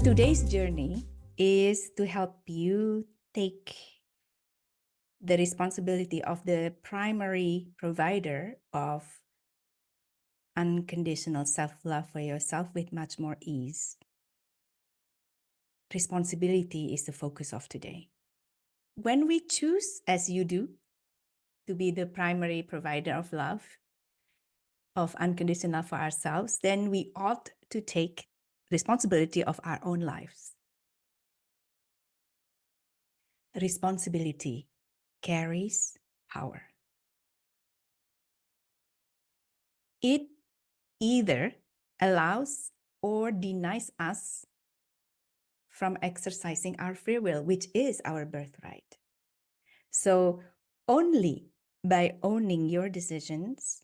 today's journey is to help you take the responsibility of the primary provider of unconditional self-love for yourself with much more ease. Responsibility is the focus of today. When we choose, as you do, to be the primary provider of love, of unconditional for ourselves, then we ought to take responsibility of our own lives. Responsibility carries power. It either allows or denies us from exercising our free will, which is our birthright. So only by owning your decisions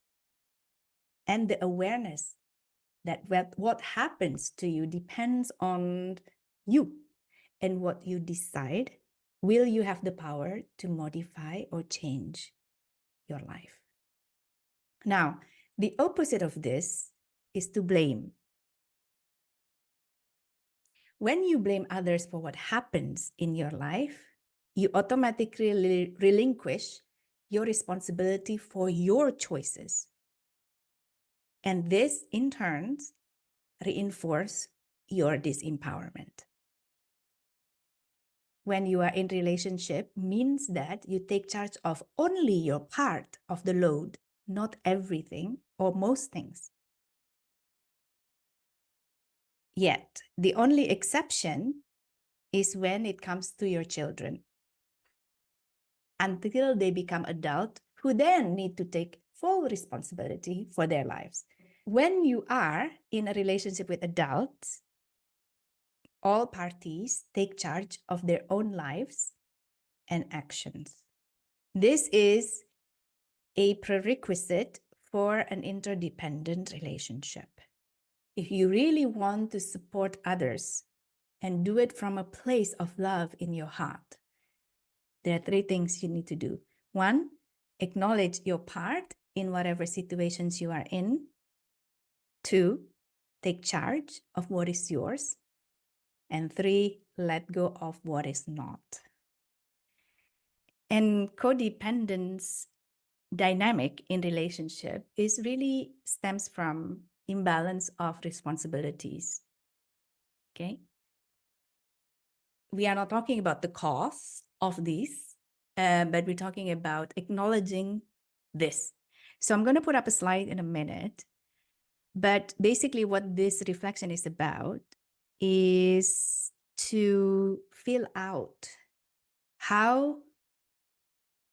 and the awareness that what happens to you depends on you and what you decide, will you have the power to modify or change your life. Now, the opposite of this is to blame. When you blame others for what happens in your life, you automatically relinquish your responsibility for your choices. And this, in turn, reinforces your disempowerment. When you are in relationship, means that you take charge of only your part of the load, not everything or most things. Yet, the only exception is when it comes to your children, until they become adult, who then need to take full responsibility for their lives. When you are in a relationship with adults, all parties take charge of their own lives and actions. This is a prerequisite for an interdependent relationship. If you really want to support others and do it from a place of love in your heart, there are three things you need to do. One, acknowledge your part in whatever situations you are in. Two, take charge of what is yours. And three, let go of what is not. And codependence dynamic in relationship is really stems from imbalance of responsibilities. Okay. We are not talking about the cause of this, but we're talking about acknowledging this. So I'm going to put up a slide in a minute, but basically what this reflection is about is to fill out how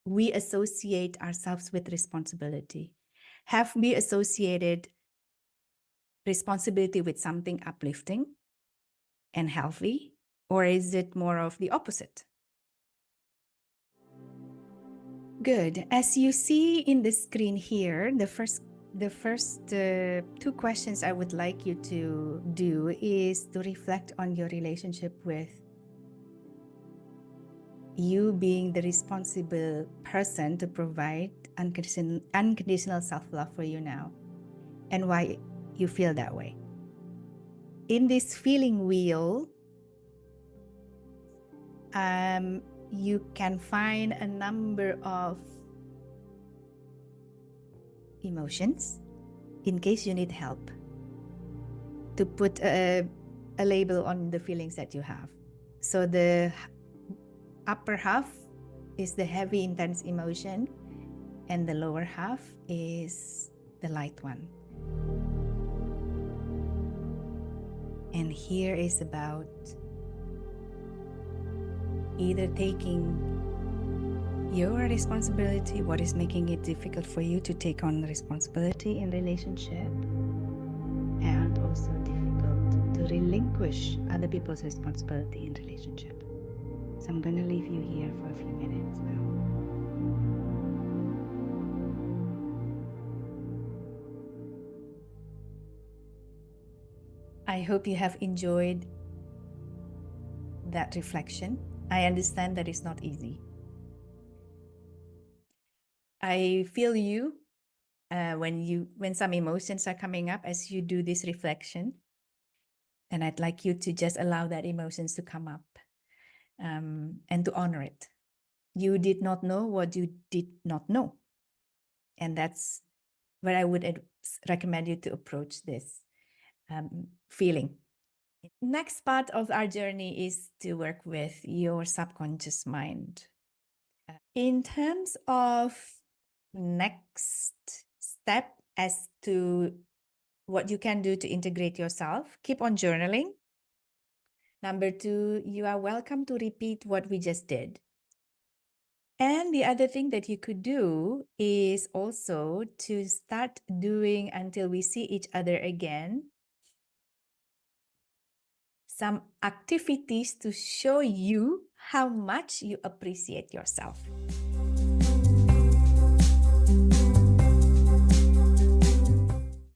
we associate ourselves with responsibility. Have we associated responsibility with something uplifting and healthy, or is it more of the opposite? Good. As you see in the screen here, the first two questions I would like you to do is to reflect on your relationship with you being the responsible person to provide unconditional self-love for you now, and why you feel that way. In this feeling wheel, you can find a number of emotions in case you need help to put a label on the feelings that you have. So the upper half is the heavy, intense emotion, and the lower half is the light one. And here is about either taking your responsibility, what is making it difficult for you to take on responsibility in relationship, and also difficult to relinquish other people's responsibility in relationship. So I'm going to leave you here for a few minutes now. I hope you have enjoyed that reflection. I understand that it's not easy. I feel you when some emotions are coming up as you do this reflection. And I'd like you to just allow that emotions to come up, and to honor it. You did not know what you did not know. And that's where I would recommend you to approach this feeling. Next part of our journey is to work with your subconscious mind. In terms of next step as to what you can do to integrate yourself, keep on journaling. Number 2, you are welcome to repeat what we just did. And the other thing that you could do is also to start doing, until we see each other again, some activities to show you how much you appreciate yourself.